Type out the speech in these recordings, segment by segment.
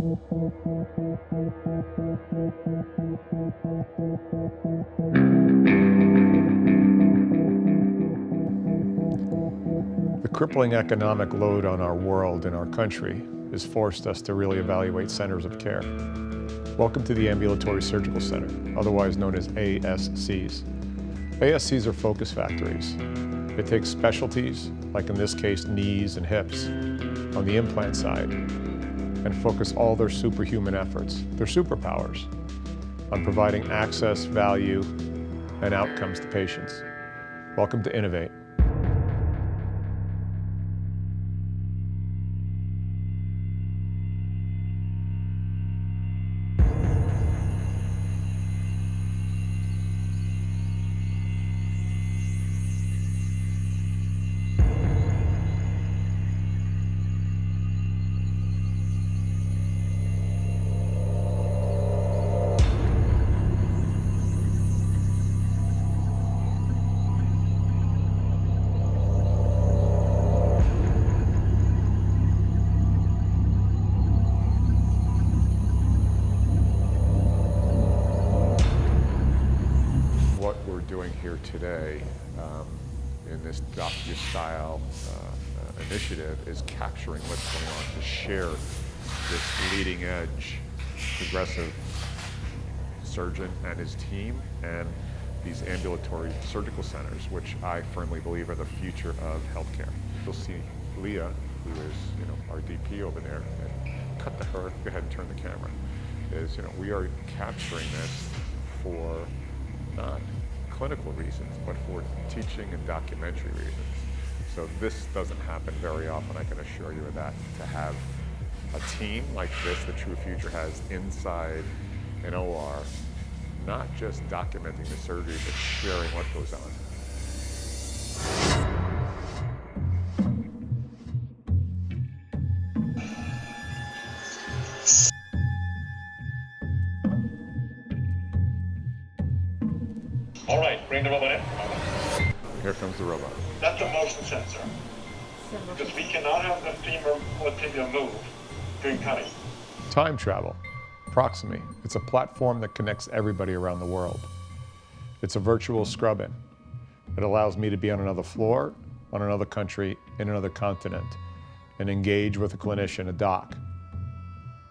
The crippling economic load on our world and our country has forced us to really evaluate centers of care. Welcome to the Ambulatory Surgical Center, otherwise known as ASCs. ASCs are focus factories. It takes specialties, like in this case knees and hips, on the implant side, and focus all their superhuman efforts, their superpowers, on providing access, value, and outcomes to patients. Welcome to Innovate. What we're doing here today in this docu-style initiative is capturing what's going on to share this leading edge progressive surgeon and his team and these ambulatory surgical centers, which I firmly believe are the future of healthcare. You'll see Leah, who is our DP over there, and cut to her, go ahead and turn the camera, is we are capturing this for not clinical reasons, but for teaching and documentary reasons. So this doesn't happen very often, I can assure you of that, to have a team like this that TrueFuture has inside an OR, not just documenting the surgery, but sharing what goes on. All right, bring the robot in. Here comes the robot. That's a motion sensor. Because we cannot have the femur or tibia move during cutting. Time travel. Proximy. It's a platform that connects everybody around the world. It's a virtual scrub-in. It allows me to be on another floor, on another country, in another continent, and engage with a clinician, a doc,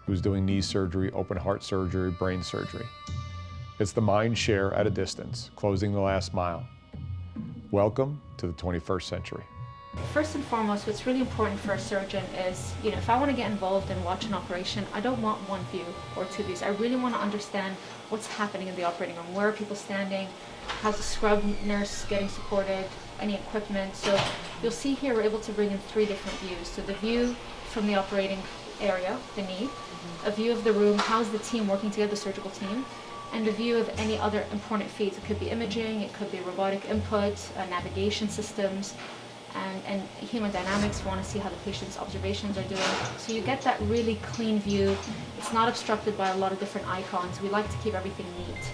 who's doing knee surgery, open heart surgery, brain surgery. It's the mind share at a distance, closing the last mile. Welcome to the 21st century. First and foremost, what's really important for a surgeon is, if I want to get involved and watch an operation, I don't want one view or two views. I really want to understand what's happening in the operating room. Where are people standing? How's the scrub nurse getting supported? Any equipment? So you'll see here we're able to bring in three different views. So the view from the operating area, the knee, a view of the room, how's the team working together, the surgical team, and a view of any other important feeds. It could be imaging, it could be robotic input, navigation systems, and human dynamics. You want to see how the patient's observations are doing. So you get that really clean view. It's not obstructed by a lot of different icons. We like to keep everything neat.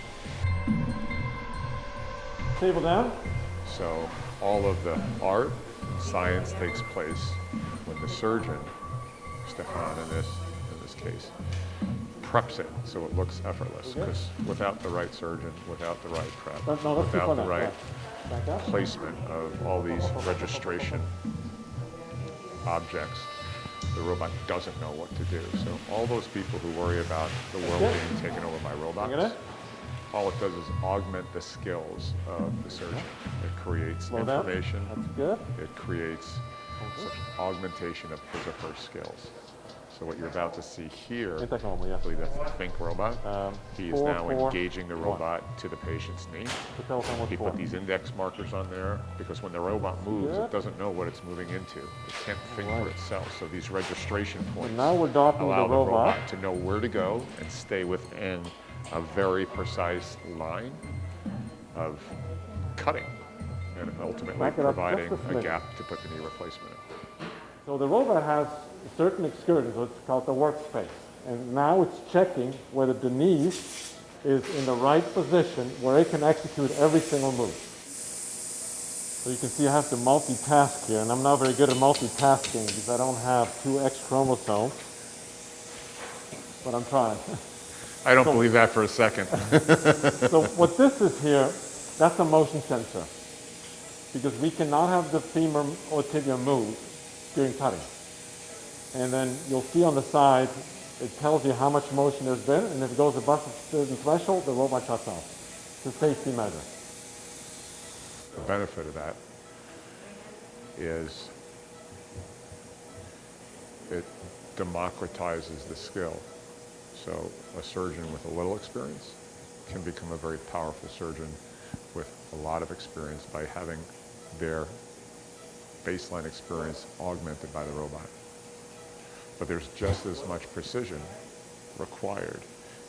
Table down. So all of the art and science takes place when the surgeon, Stefan in this case, preps it so it looks effortless, because without the right surgeon, without the right prep, without the right placement of all these registration objects, the robot doesn't know what to do. So all those people who worry about the world being taken over by robots, all it does is augment the skills of the surgeon. It creates information. It creates augmentation of his or her skills. So what you're about to see here, I believe that's the Think robot. He is now engaging the robot to the patient's knee. He put these index markers on there because when the robot moves, it doesn't know what it's moving into. It can't think for itself. So these registration points allow the robot to know where to go and stay within a very precise line of cutting and ultimately providing a gap to put the knee replacement in. So the robot has a certain excursion, so it's called the workspace. And now it's checking whether the knee is in the right position where it can execute every single move. So you can see I have to multitask here, and I'm not very good at multitasking because I don't have two X chromosomes. but I'm trying. I don't believe that for a second. So what this is here, that's a motion sensor, because we cannot have the femur or tibia move during cutting. And then you'll see on the side, it tells you how much motion there's been, and if it goes above a certain threshold, the robot shuts off. It's a safety measure. The benefit of that is it democratizes the skill. So a surgeon with a little experience can become a very powerful surgeon with a lot of experience by having their baseline experience augmented by the robot. But there's just as much precision required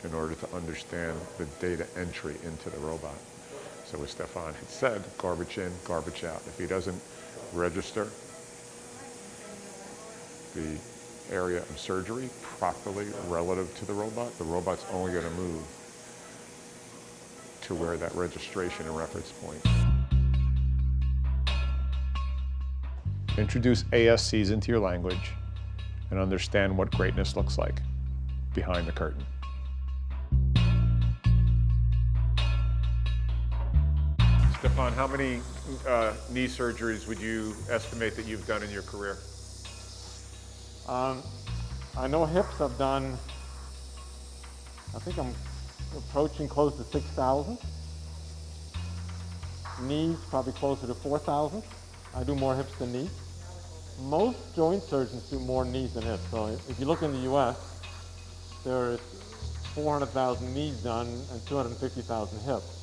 in order to understand the data entry into the robot. So as Stefan had said, garbage in, garbage out. If he doesn't register the area of surgery properly relative to the robot's only going to move to where that registration and reference point. Introduce ASCs into your language and understand what greatness looks like behind the curtain. Stefan, how many knee surgeries would you estimate that you've done in your career? I know hips I've done, I think I'm approaching close to 6,000. Knees, probably closer to 4,000. I do more hips than knees. Most joint surgeons do more knees than hips. So if you look in the US, there is 400,000 knees done and 250,000 hips.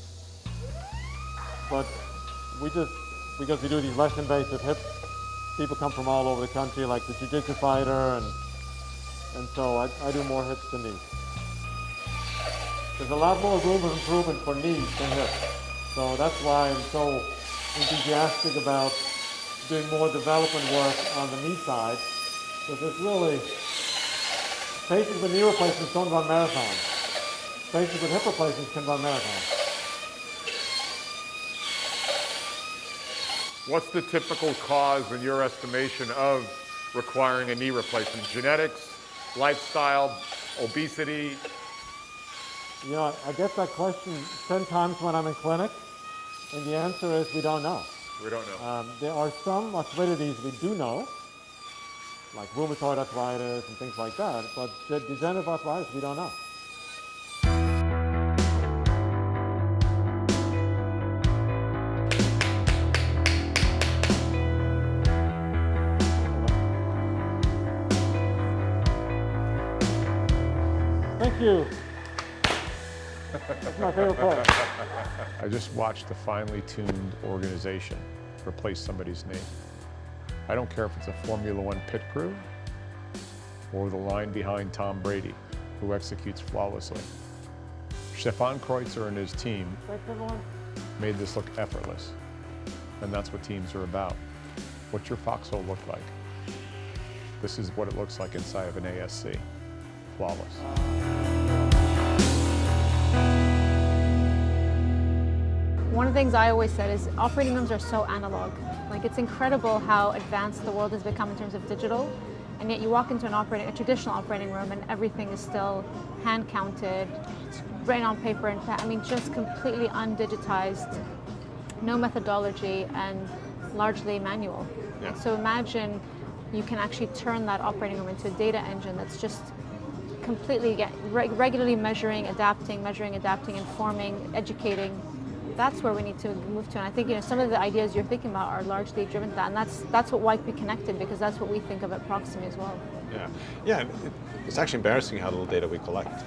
But because we do these less invasive hips, people come from all over the country, like the jiu-jitsu fighter, and so I do more hips than knees. There's a lot more room of improvement for knees than hips. So that's why I'm so enthusiastic about doing more development work on the knee side, because it's really, patients with knee replacements don't run marathons. Patients with hip replacements can run marathons. What's the typical cause, in your estimation, of requiring a knee replacement? Genetics, lifestyle, obesity? You know, I get that question 10 times when I'm in clinic, and the answer is we don't know. We don't know. There are some arthritides we do know, like rheumatoid arthritis and things like that, but degenerative arthritis, we don't know. Thank you. That's my favorite part. I just watched a finely tuned organization replace somebody's knee. I don't care if it's a Formula One pit crew or the line behind Tom Brady, who executes flawlessly. Stefan Kreutzer and his team made this look effortless, and that's what teams are about. What's your foxhole look like? This is what it looks like inside of an ASC. Flawless. One of the things I always said is operating rooms are so analog. Like, it's incredible how advanced the world has become in terms of digital, and yet you walk into a traditional operating room and everything is still hand counted, written on paper, and I mean, just completely undigitized, no methodology, and largely manual. Yeah. So imagine you can actually turn that operating room into a data engine that's just completely regularly measuring, adapting, informing, educating. That's where we need to move to, and I think some of the ideas you're thinking about are largely driven to that, and that's what White Be Connected, because that's what we think of at Proximie as well. Yeah. It's actually embarrassing how little data we collect.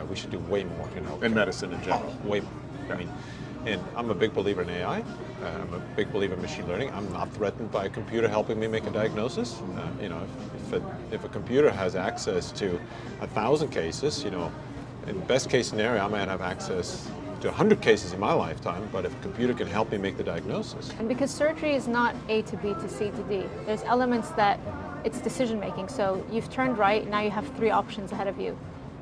We should do way more, in medicine in general. Way more. I mean, and I'm a big believer in AI. I'm a big believer in machine learning. I'm not threatened by a computer helping me make a diagnosis. If a computer has access to 1,000 cases, in best case scenario, I might have access to 100 cases in my lifetime, but if a computer can help me make the diagnosis. And because surgery is not A to B to C to D, there's elements that it's decision making. So you've turned right, now you have 3 options ahead of you.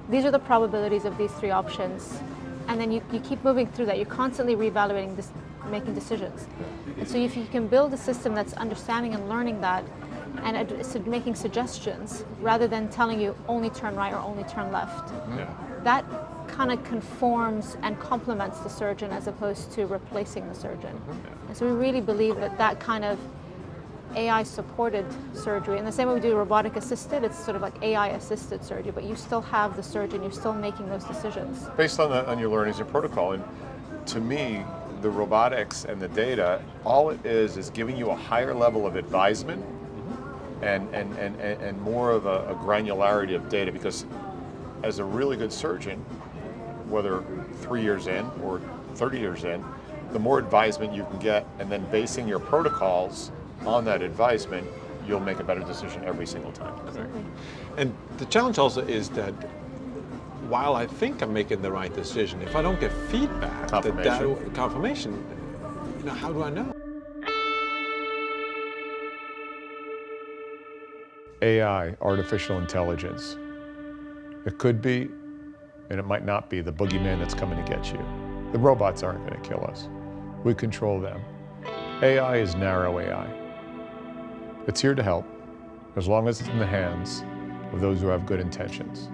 These are the probabilities of these 3 options. And then you keep moving through that. You're constantly reevaluating this, making decisions. And so if you can build a system that's understanding and learning that, and making suggestions rather than telling you only turn right or only turn left. Yeah. That kind of conforms and complements the surgeon as opposed to replacing the surgeon. And so we really believe that that kind of AI-supported surgery, in the same way we do robotic-assisted, it's sort of like AI-assisted surgery, but you still have the surgeon, you're still making those decisions. Based on your learnings and protocol, and to me, the robotics and the data, all it is giving you a higher level of advisement and more of a granularity of data, because as a really good surgeon, whether 3 years in or 30 years in, the more advisement you can get, and then basing your protocols on that advisement, you'll make a better decision every single time. And the challenge also is that while I think I'm making the right decision, if I don't get feedback, confirmation, how do I know? AI, artificial intelligence. It could be, and it might not be, the boogeyman that's coming to get you. The robots aren't going to kill us. We control them. AI is narrow AI. It's here to help, as long as it's in the hands of those who have good intentions.